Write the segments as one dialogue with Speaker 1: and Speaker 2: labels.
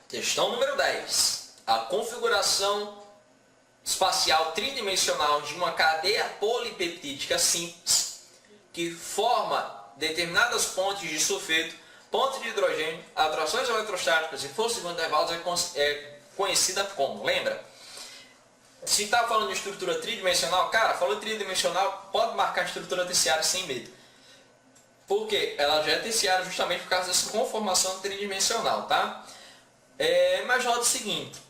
Speaker 1: Questão número 10. A configuração espacial tridimensional de uma cadeia polipeptídica simples que forma determinadas pontes de sulfeto, pontes de hidrogênio, atrações eletrostáticas e forças de intervalos é conhecida como, lembra? Se está falando de estrutura tridimensional, cara, falou tridimensional, pode marcar estrutura terciária sem medo. Porque ela já é terciária justamente por causa dessa conformação tridimensional, tá? Imagina o seguinte,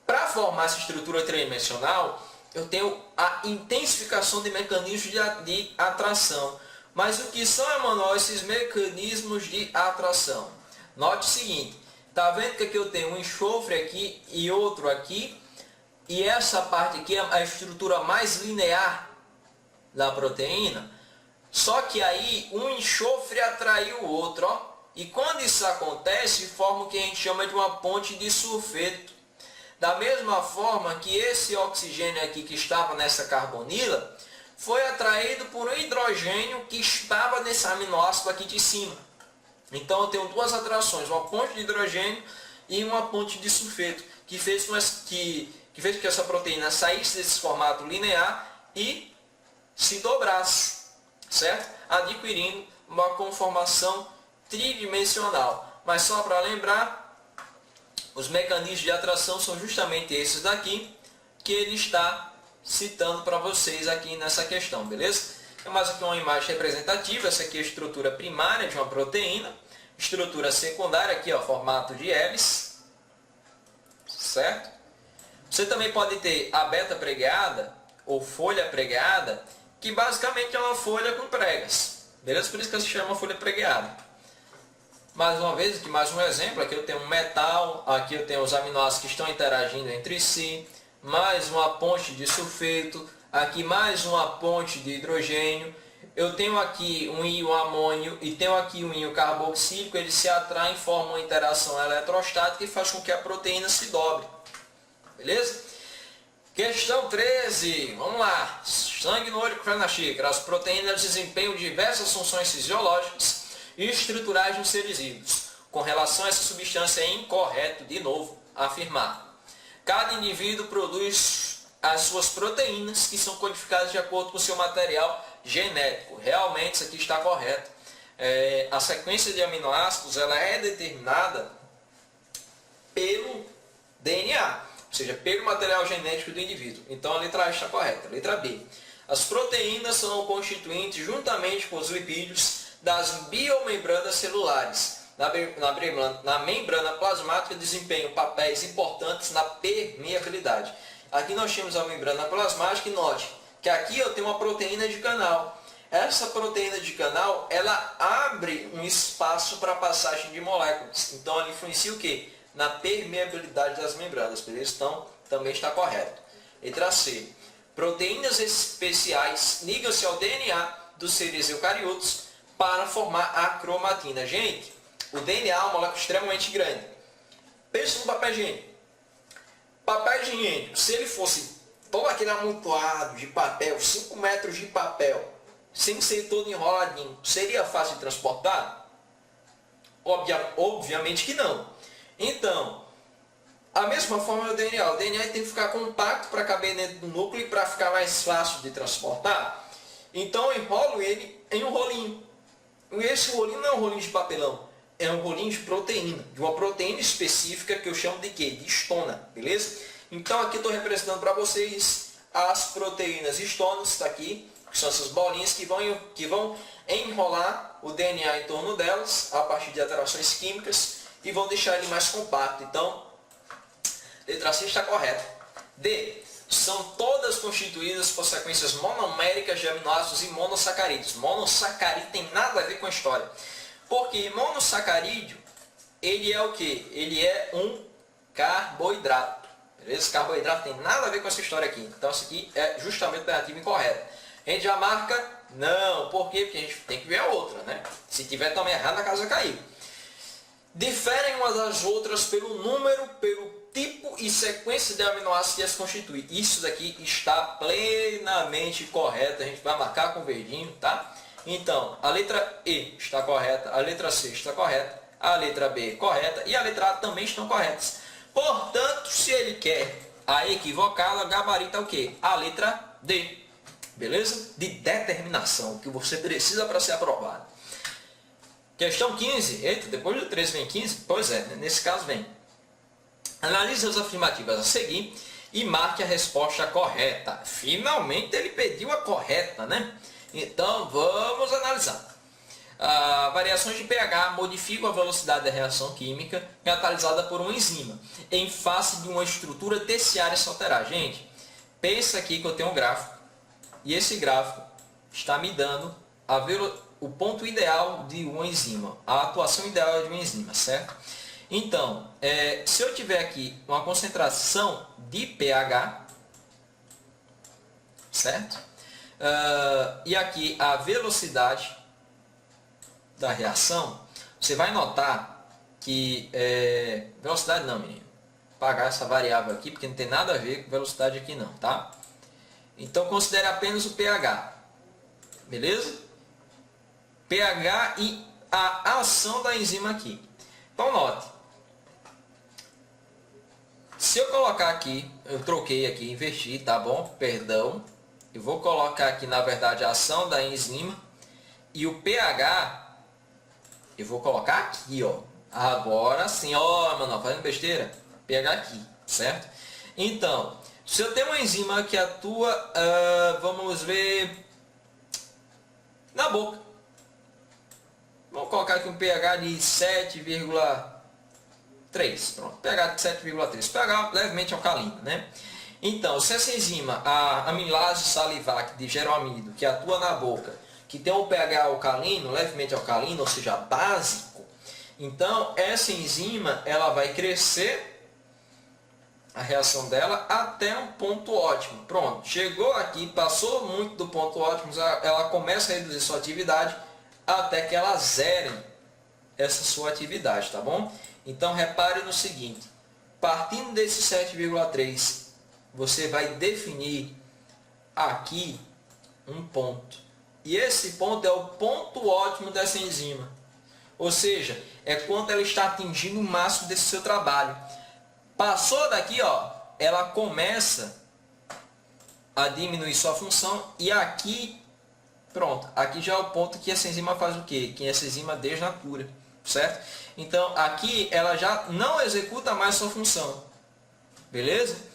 Speaker 1: para formar essa estrutura tridimensional, eu tenho a intensificação de mecanismos de atração. Mas o que são, Emanuel, esses mecanismos de atração? Note o seguinte, tá vendo que aqui eu tenho um enxofre aqui e outro aqui, e essa parte aqui é a estrutura mais linear da proteína, só que aí um enxofre atraiu o outro, ó. E quando isso acontece, forma o que a gente chama de uma ponte de sulfeto. Da mesma forma que esse oxigênio aqui que estava nessa carbonila, foi atraído por um hidrogênio que estava nesse aminoácido aqui de cima. Então eu tenho duas atrações, uma ponte de hidrogênio e uma ponte de sulfeto, que fez que essa proteína saísse desse formato linear e se dobrasse, certo? Adquirindo uma conformação tridimensional. Mas só para lembrar, os mecanismos de atração são justamente esses daqui que ele está citando para vocês aqui nessa questão, beleza? Tem mais aqui uma imagem representativa, essa aqui é a estrutura primária de uma proteína, estrutura secundária aqui, ó, formato de hélice, certo? Você também pode ter a beta pregueada ou folha pregueada, que basicamente é uma folha com pregas, beleza? Por isso que se chama folha pregueada. Mais uma vez, aqui mais um exemplo, aqui eu tenho um metal, aqui eu tenho os aminoácidos que estão interagindo entre si, mais uma ponte de sulfeto, aqui mais uma ponte de hidrogênio, eu tenho aqui um íon amônio e tenho aqui um íon carboxílico, eles se atraem, formam uma interação eletrostática e faz com que a proteína se dobre, beleza? Questão 13, vamos lá, sangue no olho, café na xícara. As proteínas desempenham diversas funções fisiológicas e estruturais nos seres vivos. Com relação a essa substância é incorreto, de novo, afirmar. Cada indivíduo produz as suas proteínas, que são codificadas de acordo com o seu material genético. Realmente isso aqui está correto. A sequência de aminoácidos ela é determinada pelo DNA, ou seja, pelo material genético do indivíduo. Então a letra A está correta. Letra B. As proteínas são constituintes, juntamente com os lipídios, das biomembranas celulares. Na membrana plasmática desempenham papéis importantes na permeabilidade. Aqui nós temos a membrana plasmática e note que aqui eu tenho uma proteína de canal. Essa proteína de canal ela abre um espaço para a passagem de moléculas. Então ela influencia o quê? Na permeabilidade das membranas. Beleza? Então também está correto. Letra C. Proteínas especiais ligam-se ao DNA dos seres eucariotos para formar a cromatina. Gente, o DNA é uma molécula extremamente grande. Pensa no papel higiênico. Papel higiênico, se ele fosse todo aquele amontoado de papel, 5 metros de papel, sem ser todo enroladinho, seria fácil de transportar? Obviamente que não. Então, a mesma forma é o DNA. O DNA tem que ficar compacto para caber dentro do núcleo e para ficar mais fácil de transportar. Então eu enrolo ele em um rolinho. E esse rolinho não é um rolinho de papelão, é um rolinho de proteína, de uma proteína específica que eu chamo de quê? De histona, beleza? Então aqui eu estou representando para vocês as proteínas histonas, está aqui, que são essas bolinhas que vão enrolar o DNA em torno delas, a partir de alterações químicas, e vão deixar ele mais compacto. Então, letra C está correta. D. São todas constituídas por sequências monoméricas de aminoácidos e monossacarídeos. Monossacarídeo tem nada a ver com a história. Porque monossacarídeo, ele é o quê? Ele é um carboidrato. Beleza? Carboidrato tem nada a ver com essa história aqui. Então, isso aqui é justamente a alternativa incorreta. A gente já marca? Não. Por quê? Porque a gente tem que ver a outra, né? Se tiver também errado, a casa caiu. Diferem umas das outras pelo número, pelo tipo e sequência de aminoácidos que as constituem. Isso daqui está plenamente correto. A gente vai marcar com verdinho, tá? Então, a letra E está correta, a letra C está correta, a letra B correta e a letra A também estão corretas. Portanto, se ele quer a equivocada, gabarita o quê? A letra D. Beleza? De determinação, que você precisa para ser aprovado. Questão 15. Eita, depois do 13 vem 15? Pois é, nesse caso vem. Analise as afirmativas a seguir e marque a resposta correta. Finalmente ele pediu a correta, né? Então vamos analisar. Variações de pH modificam a velocidade da reação química catalisada por uma enzima em face de uma estrutura terciária se alterar. Gente, pensa aqui que eu tenho um gráfico e esse gráfico está me dando o ponto ideal de uma enzima, a atuação ideal de uma enzima, certo? Então, se eu tiver aqui uma concentração de pH, certo? E aqui a velocidade da reação, você vai notar que velocidade não, menino. Apagar essa variável aqui, porque não tem nada a ver com velocidade aqui não, tá? Então considere apenas o pH. Beleza? pH e a ação da enzima aqui. Então note. Se eu colocar aqui, eu troquei aqui, inverti, tá bom? Perdão. Eu vou colocar aqui, na verdade, a ação da enzima. E o pH, eu vou colocar aqui, ó. Agora sim, ó, mano, fazendo besteira. pH aqui, certo? Então, se eu tenho uma enzima que atua, vamos ver, na boca. Vamos colocar aqui um pH de 7,3. Pronto, pH de 7,3. pH levemente alcalino, né? Então, se essa enzima, a amilase salivar de geroamido, que atua na boca, que tem um pH alcalino, levemente alcalino, ou seja, básico, então essa enzima ela vai crescer a reação dela até um ponto ótimo. Pronto, chegou aqui, passou muito do ponto ótimo, ela começa a reduzir sua atividade até que ela zere essa sua atividade, tá bom? Então repare no seguinte, partindo desse 7,3, você vai definir aqui um ponto. E esse ponto é o ponto ótimo dessa enzima. Ou seja, é quando ela está atingindo o máximo desse seu trabalho. Passou daqui, ó, ela começa a diminuir sua função e aqui, pronto, aqui já é o ponto que essa enzima faz o quê? Que essa enzima desnatura, certo? Então, aqui ela já não executa mais sua função, beleza?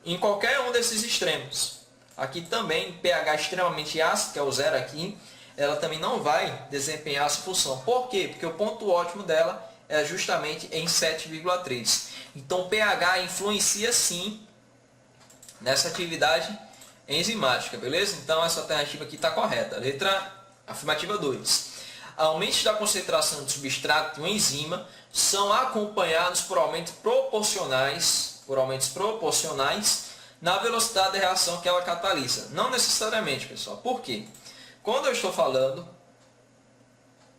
Speaker 1: Em qualquer um desses extremos. Aqui também, pH extremamente ácido, que é o zero aqui, ela também não vai desempenhar essa função. Por quê? Porque o ponto ótimo dela é justamente em 7,3. Então, o pH influencia sim nessa atividade enzimática, beleza? Então, essa alternativa aqui está correta. Letra afirmativa 2. Aumentos da concentração de substrato de uma enzima são acompanhados por aumentos proporcionais na velocidade da reação que ela catalisa. Não necessariamente, pessoal. Por quê? Quando eu estou falando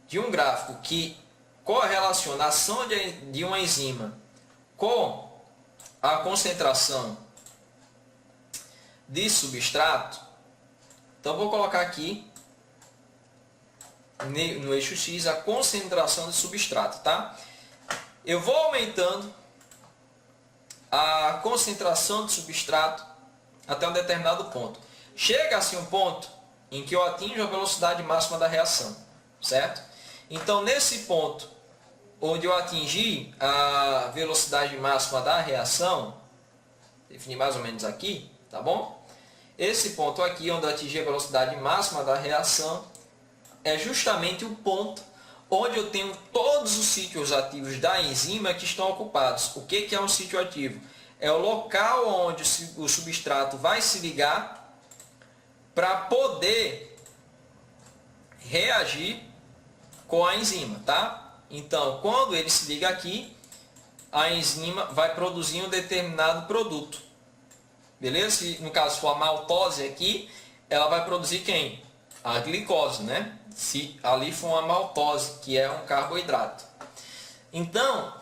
Speaker 1: de um gráfico que correlaciona a ação de uma enzima com a concentração de substrato, então vou colocar aqui no eixo X a concentração de substrato, tá? Eu vou aumentando a concentração de substrato até um determinado ponto. Chega-se um ponto em que eu atinjo a velocidade máxima da reação, certo? Então, nesse ponto onde eu atingi a velocidade máxima da reação, definir mais ou menos aqui, tá bom? Esse ponto aqui, onde eu atingi a velocidade máxima da reação, é justamente o ponto onde eu tenho todos os sítios ativos da enzima que estão ocupados. O que é um sítio ativo? É o local onde o substrato vai se ligar para poder reagir com a enzima, tá? Então, quando ele se liga aqui, a enzima vai produzir um determinado produto. Beleza? Se no caso for a maltose aqui, ela vai produzir quem? A glicose, né? Se ali for uma maltose, que é um carboidrato. Então,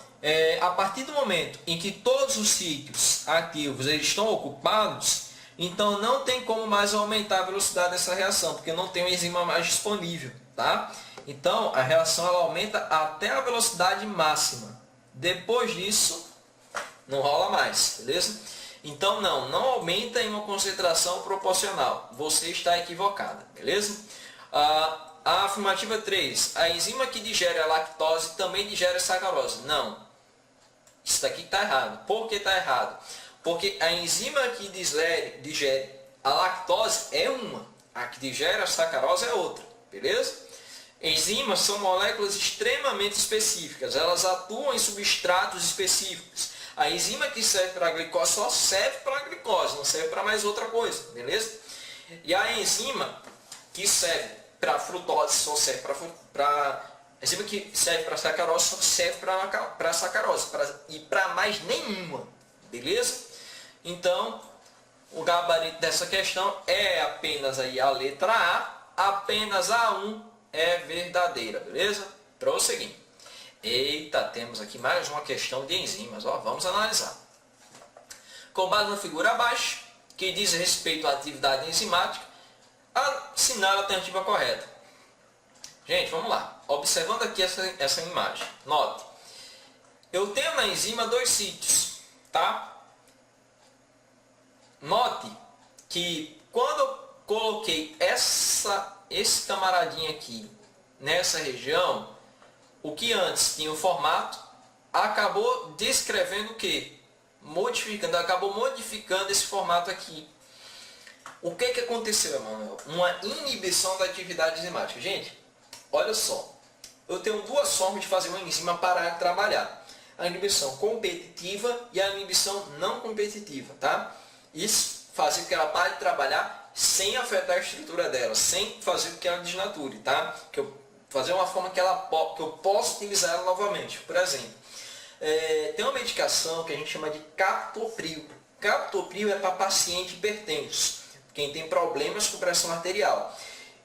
Speaker 1: a partir do momento em que todos os sítios ativos eles estão ocupados, Então não tem como mais aumentar a velocidade dessa reação, porque não tem uma enzima mais disponível, tá? Então a reação ela aumenta até a velocidade máxima. Depois disso, não rola mais, beleza? Então não aumenta em uma concentração proporcional. Você está equivocada, beleza? A afirmativa 3. A enzima que digere a lactose também digere a sacarose. Não. Isso daqui está errado. Por que está errado? Porque a enzima que digere a lactose é uma. A que digere a sacarose é outra. Beleza? Enzimas são moléculas extremamente específicas. Elas atuam em substratos específicos. A enzima que serve para a glicose só serve para a glicose, não serve para mais outra coisa. Beleza? E a enzima que serve para a frutose só serve para a enzima que serve para a sacarose só serve para a sacarose e para mais nenhuma. Beleza? Então, o gabarito dessa questão é apenas aí a letra A, apenas a 1 é verdadeira, beleza? Prosseguindo. Eita, temos aqui mais uma questão de enzimas, ó, vamos analisar. Com base na figura abaixo, que diz respeito à atividade enzimática, assinale a alternativa correta. Gente, vamos lá. Observando aqui essa imagem, note. Eu tenho na enzima dois sítios, tá? Note que quando eu coloquei esse camaradinho aqui nessa região, o que antes tinha o formato acabou descrevendo o que? Acabou modificando esse formato aqui. O que aconteceu, Emanuel? Uma inibição da atividade enzimática. Gente, olha só. Eu tenho duas formas de fazer uma enzima parar de trabalhar. A inibição competitiva e a inibição não competitiva, tá? Isso fazer com que ela pare de trabalhar sem afetar a estrutura dela, sem fazer com que ela desnature, tá? Fazer uma forma que eu possa utilizar ela novamente. Por exemplo, tem uma medicação que a gente chama de captopril. Captopril é para paciente hipertenso, quem tem problemas com pressão arterial.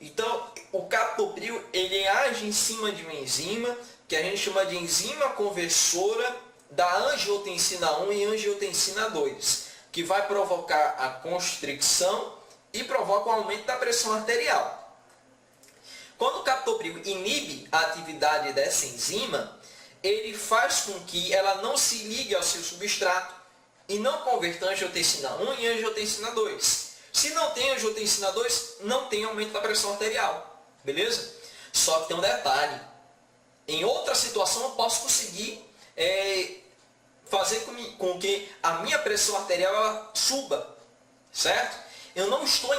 Speaker 1: Então, o captopril ele age em cima de uma enzima que a gente chama de enzima conversora da angiotensina 1 e angiotensina 2, que vai provocar a constricção e provoca o aumento da pressão arterial. Quando o captopril inibe a atividade dessa enzima, ele faz com que ela não se ligue ao seu substrato e não converta angiotensina 1 em angiotensina 2. Se não tem angiotensina 2, não tem aumento da pressão arterial. Beleza? Só que tem um detalhe. Em outra situação, eu posso conseguir fazer com que a minha pressão arterial ela suba. Certo? Eu não estou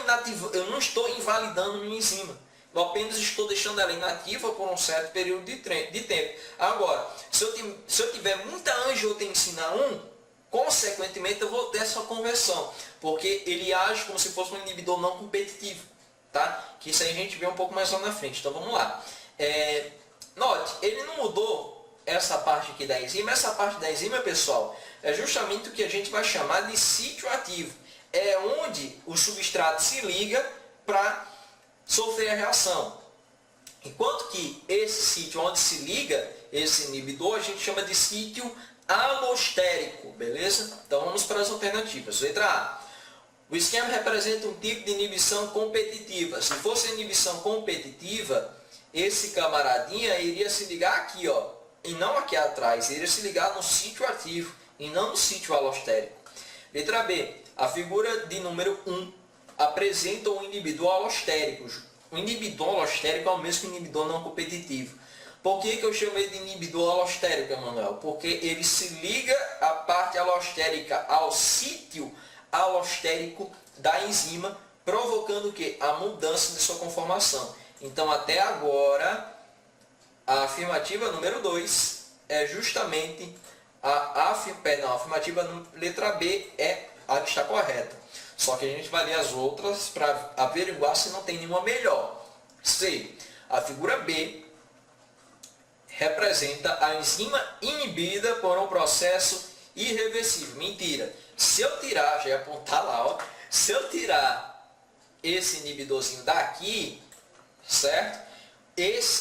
Speaker 1: invalidando minha enzima. Eu apenas estou deixando ela inativa por um certo período de tempo. Agora, se eu tiver muita angiotensina 1, consequentemente eu vou ter essa conversão, porque ele age como se fosse um inibidor não competitivo, tá? Que isso aí a gente vê um pouco mais lá na frente. Então vamos lá. Note, ele não mudou essa parte aqui da enzima. Essa parte da enzima, pessoal, é justamente o que a gente vai chamar de sítio ativo. É onde o substrato se liga para sofrer a reação. Enquanto que esse sítio onde se liga esse inibidor, a gente chama de sítio alostérico, beleza? Então vamos para as alternativas. Letra A. O esquema representa um tipo de inibição competitiva. Se fosse inibição competitiva, esse camaradinha iria se ligar aqui, ó, e não aqui atrás. Iria se ligar no sítio ativo e não no sítio alostérico. Letra B. A figura de número 1 apresenta um inibidor alostérico. O inibidor alostérico é o mesmo que o inibidor não competitivo. Por que eu chamei de inibidor alostérico, Emanuel? Porque ele se liga a parte alostérica ao sítio alostérico da enzima, provocando o quê? A mudança de sua conformação. Então, até agora, a afirmativa número 2 é justamente a afirmativa letra B é a que está correta. Só que a gente vai ler as outras para averiguar se não tem nenhuma melhor. C. A figura B representa a enzima inibida por um processo irreversível. Mentira. Se eu tirar, já ia apontar lá, ó. Se eu tirar esse inibidorzinho daqui, certo?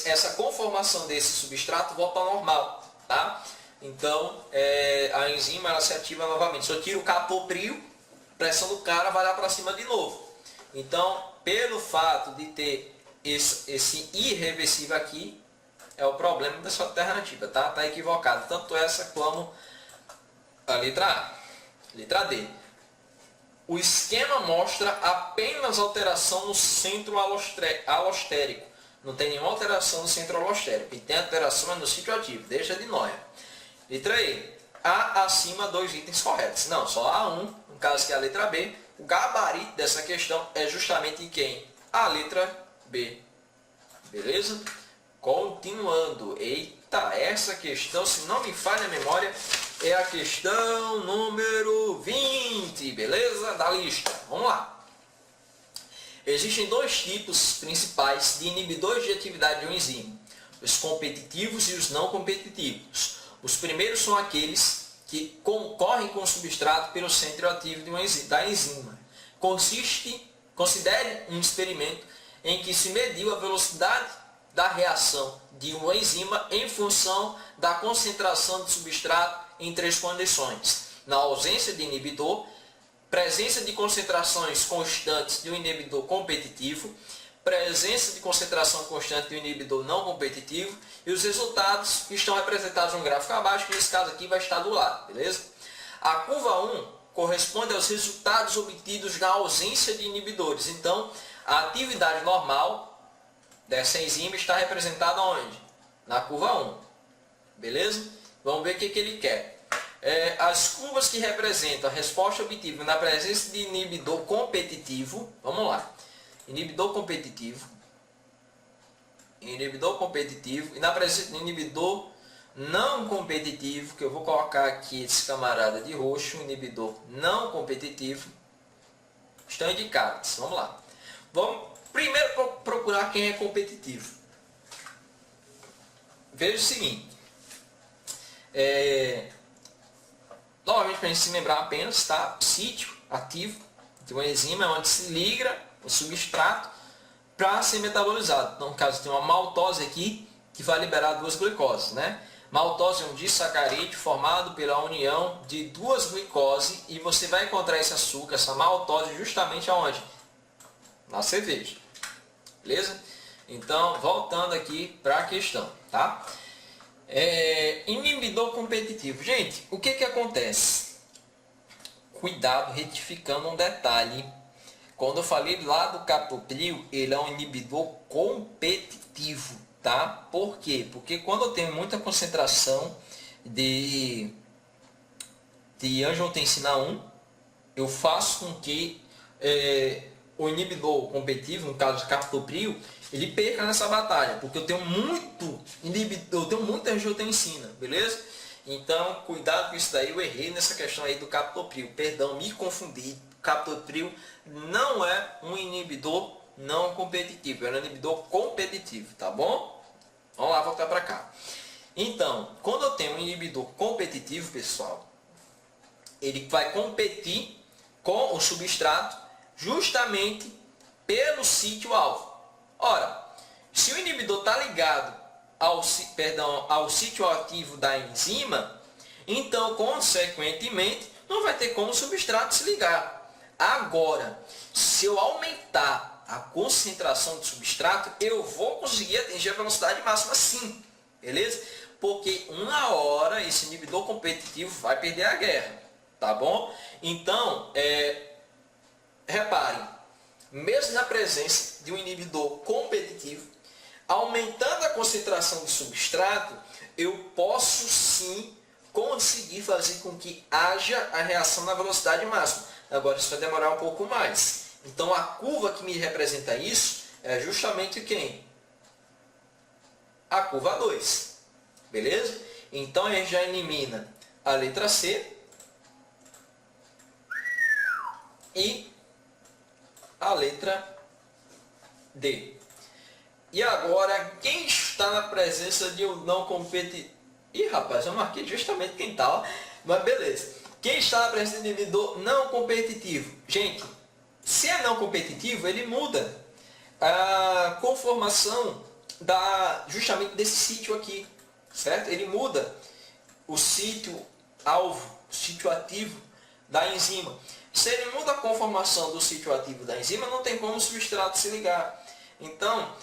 Speaker 1: Essa conformação desse substrato volta ao normal, tá? Então, a enzima ela se ativa novamente. Se eu tiro o captopril, a pressão do cara vai lá para cima de novo. Então, pelo fato de ter esse irreversível aqui, é o problema dessa alternativa, tá? Tá equivocado, tanto essa como a letra A. Letra D. O esquema mostra apenas alteração no centro alostérico. Não tem nenhuma alteração no centro alostérico. E tem alteração no sítio ativo. Deixa de nóia. Letra E. A acima, 2 itens corretos. Não, só A1, no caso que é a letra B. O gabarito dessa questão é justamente quem? A letra B. Beleza? Continuando. Eita, essa questão, se não me falha a memória, é a questão número 20, beleza? Da lista. Vamos lá. Existem dois tipos principais de inibidores de atividade de um enzima. Os competitivos e os não competitivos. Os primeiros são aqueles que concorrem com o substrato pelo centro ativo da enzima. Considere um experimento em que se mediu a velocidade da reação de uma enzima em função da concentração de substrato em 3 condições. Na ausência de inibidor, presença de concentrações constantes de um inibidor competitivo, presença de concentração constante de um inibidor não competitivo e os resultados que estão representados no gráfico abaixo, que nesse caso aqui vai estar do lado, beleza? A curva 1 corresponde aos resultados obtidos na ausência de inibidores. Então, a atividade normal dessa enzima está representada onde? Na curva 1. Beleza? Vamos ver o que ele quer. As curvas que representam a resposta obtida na presença de inibidor competitivo. Vamos lá. Inibidor competitivo. Inibidor competitivo. E na presença de inibidor não competitivo, que eu vou colocar aqui esse camarada de roxo, inibidor não competitivo, estão indicados. Vamos lá. Vamos primeiro procurar quem é competitivo. Veja o seguinte. Novamente, para a gente se lembrar apenas, tá? Sítio ativo de uma enzima é onde se liga o substrato para ser metabolizado. Então, no caso, tem uma maltose aqui que vai liberar 2 glicoses, né? Maltose é um disacarídeo formado pela união de 2 glicoses e você vai encontrar esse açúcar, essa maltose, justamente aonde? Na cerveja. Beleza? Então, voltando aqui para a questão, tá? Inibidor competitivo. Gente, o que acontece? Cuidado, retificando um detalhe. Quando eu falei lá do captopril, ele é um inibidor competitivo, tá? Por quê? Porque quando eu tenho muita concentração de angiotensina 1, eu faço com que o inibidor competitivo, no caso do captopril, ele perca nessa batalha, porque eu tenho muita angiotensina, beleza? Então, cuidado com isso daí, eu errei nessa questão aí do captopril, perdão, me confundi. Captopril não é um inibidor não competitivo, é um inibidor competitivo, tá bom? Vamos lá, voltar para cá. Então, quando eu tenho um inibidor competitivo, pessoal, ele vai competir com o substrato justamente pelo sítio-alvo. Ora, se o inibidor está ligado ao sítio ativo da enzima, então, consequentemente, não vai ter como o substrato se ligar. Agora, se eu aumentar a concentração de substrato, eu vou conseguir atingir a velocidade máxima sim, beleza? Porque uma hora esse inibidor competitivo vai perder a guerra, tá bom? Então, reparem, mesmo na presença de um inibidor competitivo, aumentando a concentração de substrato, eu posso sim conseguir fazer com que haja a reação na velocidade máxima. Agora isso vai demorar um pouco mais. Então a curva que me representa isso é justamente quem? A curva 2. Beleza? Então a gente já elimina a letra C e a letra D. E agora, quem está na presença de um não competitivo? Ih, rapaz, eu marquei justamente quem está, mas beleza. Quem está na presença de inibidor não competitivo? Gente, se é não competitivo, ele muda a conformação justamente desse sítio aqui, certo? Ele muda o sítio alvo, o sítio ativo da enzima. Se ele muda a conformação do sítio ativo da enzima, não tem como o substrato se ligar. Então,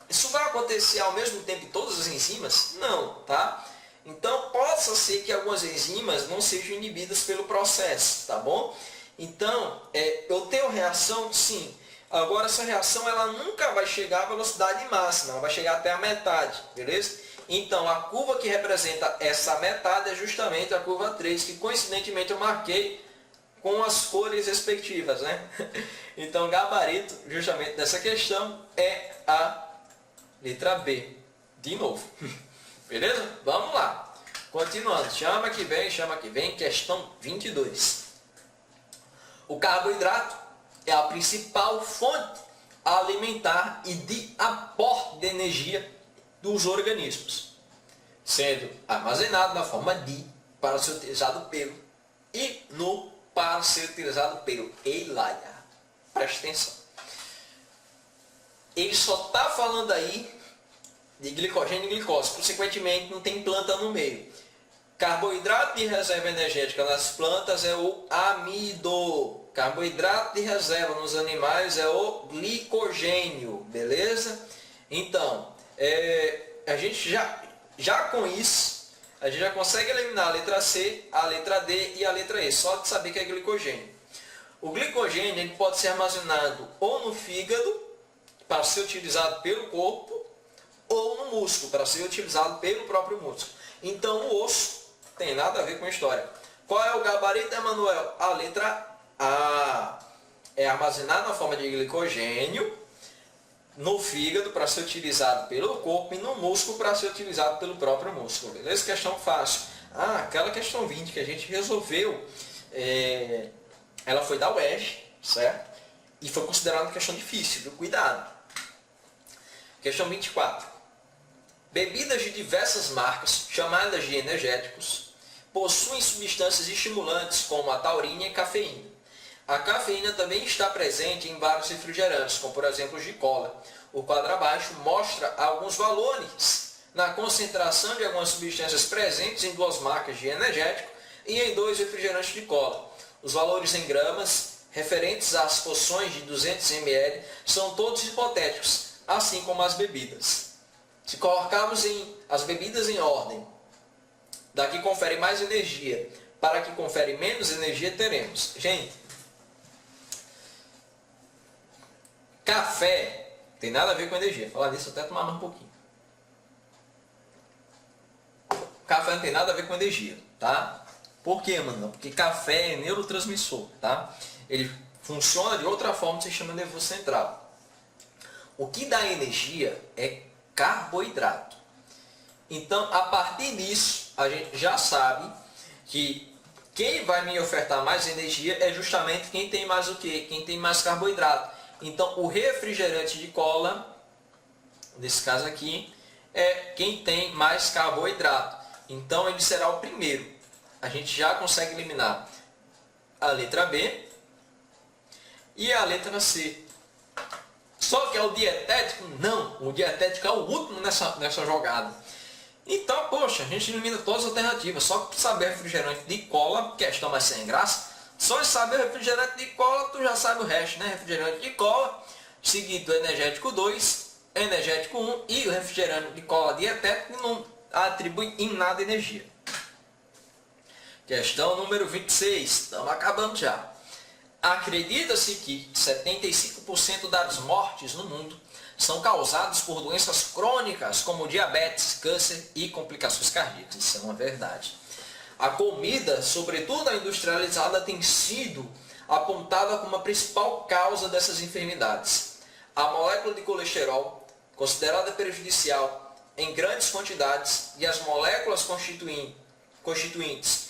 Speaker 1: isso vai acontecer ao mesmo tempo em todas as enzimas? Não, tá? Então, possa ser que algumas enzimas não sejam inibidas pelo processo, tá bom? Então, eu tenho reação? Sim. Agora, essa reação ela nunca vai chegar à velocidade máxima, ela vai chegar até a metade, beleza? Então, a curva que representa essa metade é justamente a curva 3, que coincidentemente eu marquei com as cores respectivas, né? Então, o gabarito justamente dessa questão é a letra B, de novo. Beleza? Vamos lá. Continuando. Chama que vem, questão 22. O carboidrato é a principal fonte alimentar e de aporte de energia dos organismos, sendo armazenado na forma de para ser utilizado pelo e no para ser utilizado pelo Eilaya. Preste atenção. Ele só está falando aí de glicogênio e glicose, consequentemente não tem planta no meio. Carboidrato de reserva energética nas plantas é o amido. Carboidrato de reserva nos animais é o glicogênio, beleza? Então, a gente já com isso, a gente já consegue eliminar a letra C, a letra D e a letra E, só de saber que é glicogênio. O glicogênio ele pode ser armazenado ou no fígado, para ser utilizado pelo corpo, ou no músculo, para ser utilizado pelo próprio músculo. Então, o osso tem nada a ver com a história. Qual é o gabarito, Emanuel? A letra A. É armazenado na forma de glicogênio no fígado para ser utilizado pelo corpo e no músculo para ser utilizado pelo próprio músculo. Beleza? Questão fácil. Aquela questão 20 que a gente resolveu, ela foi da UERJ, certo? E foi considerada uma questão difícil, viu? Cuidado. Questão 24. Bebidas de diversas marcas, chamadas de energéticos, possuem substâncias estimulantes como a taurina e a cafeína. A cafeína também está presente em vários refrigerantes, como por exemplo o de cola. O quadro abaixo mostra alguns valores na concentração de algumas substâncias presentes em duas marcas de energético e em dois refrigerantes de cola. Os valores em gramas referentes às porções de 200 ml são todos hipotéticos, assim como as bebidas. Se colocarmos as bebidas em ordem, da que confere mais energia para a que confere menos energia, teremos. Gente, café tem nada a ver com energia. Falar nisso, até tomar mais um pouquinho. Café não tem nada a ver com energia, tá? Por quê, mano? Porque café é neurotransmissor, tá? Ele funciona de outra forma, se chama nervoso central. O que dá energia é carboidrato. Então, a partir disso, a gente já sabe que quem vai me ofertar mais energia é justamente quem tem mais o quê? Quem tem mais carboidrato. Então, o refrigerante de cola, nesse caso aqui, é quem tem mais carboidrato. Então, ele será o primeiro. A gente já consegue eliminar a letra B e a letra C. Só que é o dietético? Não, o dietético é o último nessa jogada. Então, poxa, a gente elimina todas as alternativas. Só saber refrigerante de cola, questão mais sem graça. Só saber refrigerante de cola, tu já sabe o resto, né? Refrigerante de cola, seguido do energético 2, energético 1 e o refrigerante de cola dietético não atribui em nada energia. Questão número 26, estamos acabando já. Acredita-se que 75% das mortes no mundo são causadas por doenças crônicas como diabetes, câncer e complicações cardíacas. Isso é uma verdade. A comida, sobretudo a industrializada, tem sido apontada como a principal causa dessas enfermidades. A molécula de colesterol, considerada prejudicial em grandes quantidades, e as moléculas constituintes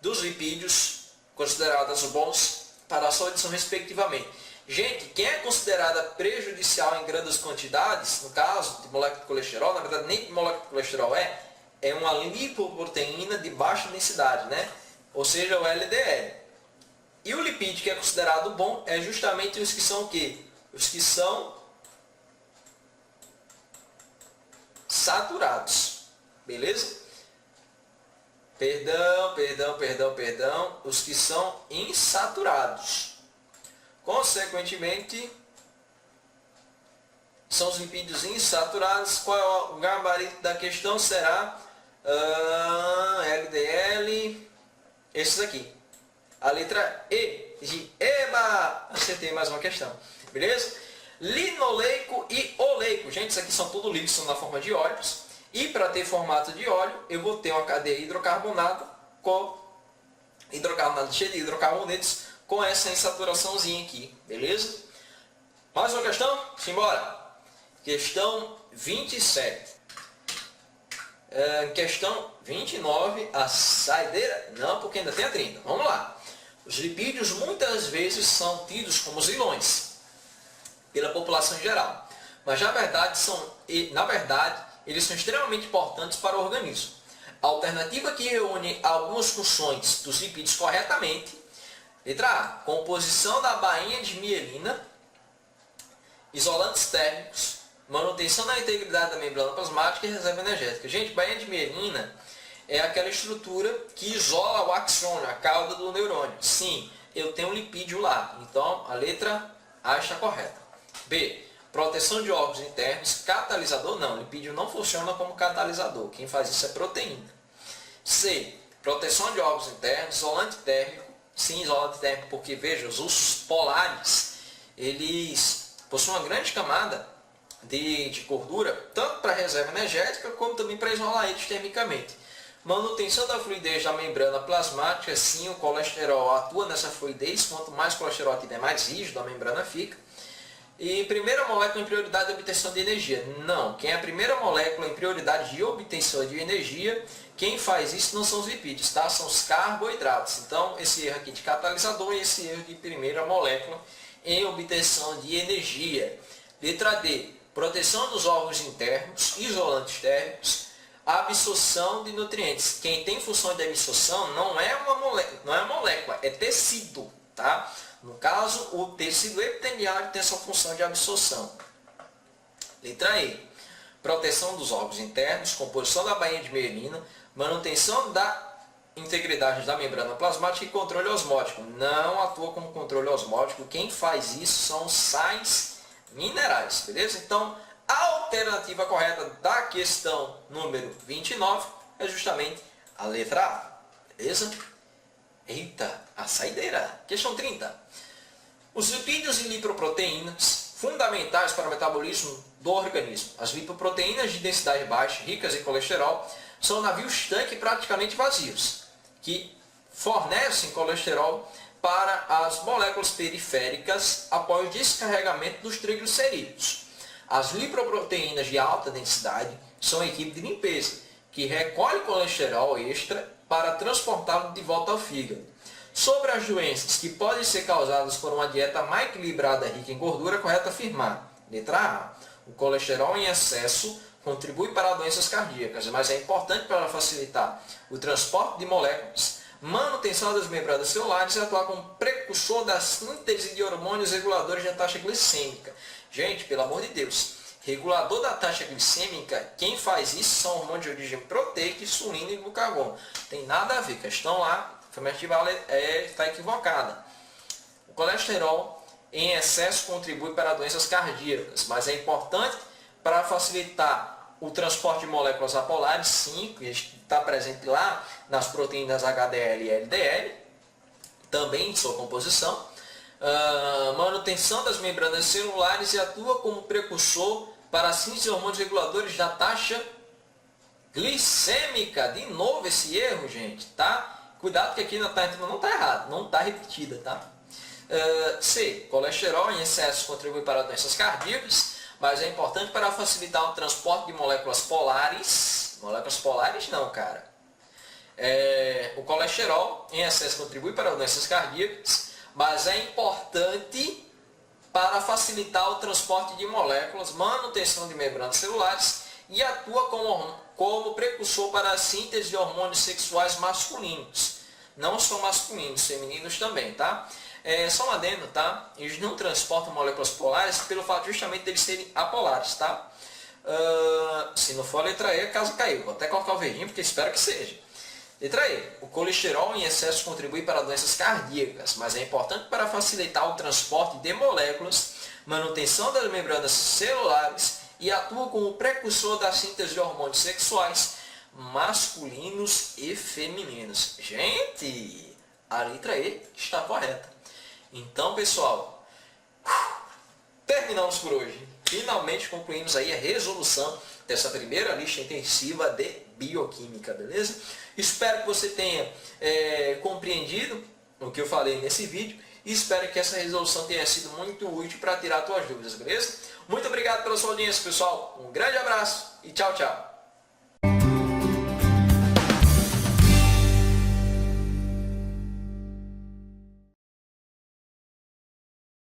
Speaker 1: dos lipídios, consideradas bons para a saúde, são respectivamente. Gente, quem é considerada prejudicial em grandes quantidades, no caso de molécula de colesterol, na verdade nem molécula de colesterol é uma lipoproteína de baixa densidade, né? Ou seja, o LDL. E o lipídio que é considerado bom é justamente os que são o quê? Os que são saturados. Beleza? Perdão, os que são insaturados. Consequentemente, são os lipídios insaturados. Qual é o gabarito da questão? Será LDL, esses aqui. A letra E de EBA. Acertei mais uma questão. Beleza? Linoleico e oleico. Gente, isso aqui são tudo líquidos, são na forma de óleos. E para ter formato de óleo, eu vou ter uma cadeia hidrocarbonada cheia de hidrocarbonetos com essa insaturaçãozinha aqui. Beleza? Mais uma questão? Simbora! Questão 27. Questão 29, a saideira? Não, porque ainda tem a 30. Vamos lá. Os lipídios muitas vezes são tidos como vilões pela população em geral. Mas na verdade, eles são extremamente importantes para o organismo. A alternativa que reúne algumas funções dos lipídios corretamente. Letra A. Composição da bainha de mielina, isolantes térmicos, manutenção da integridade da membrana plasmática e reserva energética. Gente, bainha de mielina é aquela estrutura que isola o axônio, a cauda do neurônio. Sim, eu tenho um lipídio lá. Então, a letra A está correta. B. Proteção de órgãos internos. Catalisador não. Lipídio não funciona como catalisador. Quem faz isso é proteína. C. Proteção de órgãos internos. Isolante térmico. Sim, isolante térmico porque, veja, os ursos polares, eles possuem uma grande camada de gordura, tanto para reserva energética, como também para isolar eles termicamente. Manutenção da fluidez da membrana plasmática. Sim, o colesterol atua nessa fluidez. Quanto mais colesterol tiver, mais rígido a membrana fica. E primeira molécula em prioridade de obtenção de energia. Não, quem é a primeira molécula em prioridade de obtenção de energia, quem faz isso não são os lipídios, tá? São os carboidratos. Então, esse erro aqui de catalisador e esse erro de primeira molécula em obtenção de energia. Letra D. Proteção dos órgãos internos, isolantes térmicos, absorção de nutrientes. Quem tem função de absorção não é uma molécula, é tecido, tá? No caso, o tecido epiteliário tem essa função de absorção. Letra E. Proteção dos órgãos internos, composição da bainha de mielina, manutenção da integridade da membrana plasmática e controle osmótico. Não atua como controle osmótico. Quem faz isso são os sais minerais. Beleza? Então, a alternativa correta da questão número 29 é justamente a letra A. Beleza? Eita, a saideira. Questão 30. Os lipídios e lipoproteínas, fundamentais para o metabolismo do organismo. As lipoproteínas de densidade baixa, ricas em colesterol, são navios tanque praticamente vazios, que fornecem colesterol para as moléculas periféricas após o descarregamento dos triglicerídeos. As lipoproteínas de alta densidade são a equipe de limpeza, que recolhe colesterol extra para transportá-lo de volta ao fígado. Sobre as doenças que podem ser causadas por uma dieta mais equilibrada rica em gordura, é correto afirmar. Letra A. O colesterol em excesso contribui para doenças cardíacas, mas é importante para facilitar o transporte de moléculas, manutenção das membranas celulares e atuar como precursor da síntese de hormônios reguladores da taxa glicêmica. Gente, pelo amor de Deus, regulador da taxa glicêmica, quem faz isso são hormônios de origem proteica, insulina e glucagon. Tem nada a ver, a questão lá, a afirmativa está equivocada. O colesterol em excesso contribui para doenças cardíacas, mas é importante para facilitar o transporte de moléculas apolares, sim, que está presente lá nas proteínas HDL e LDL, também em sua composição. Manutenção das membranas celulares e atua como precursor para a síntese de hormônios reguladores da taxa glicêmica. De novo esse erro, gente, tá? Cuidado que aqui não está errado, não está repetida, tá? C. Colesterol em excesso contribui para doenças cardíacas, mas é importante para facilitar o transporte de moléculas polares. Moléculas polares não, cara. O colesterol em excesso contribui para doenças cardíacas, mas é importante para facilitar o transporte de moléculas, manutenção de membranas celulares e atua como precursor para a síntese de hormônios sexuais masculinos. Não só masculinos, femininos também, tá? Só um adendo, tá? Eles não transportam moléculas polares pelo fato justamente de eles serem apolares, tá? Se não for a letra E, caso caiu. Vou até colocar o verdinho porque espero que seja. Letra E. O colesterol em excesso contribui para doenças cardíacas, mas é importante para facilitar o transporte de moléculas, manutenção das membranas celulares e atua como precursor da síntese de hormônios sexuais masculinos e femininos. Gente, a letra E está correta. Então, pessoal, terminamos por hoje. Finalmente concluímos aí a resolução dessa primeira lista intensiva de bioquímica, beleza? Espero que você tenha compreendido o que eu falei nesse vídeo e espero que essa resolução tenha sido muito útil para tirar suas dúvidas, beleza? Muito obrigado pela sua audiência, pessoal. Um grande abraço e tchau, tchau.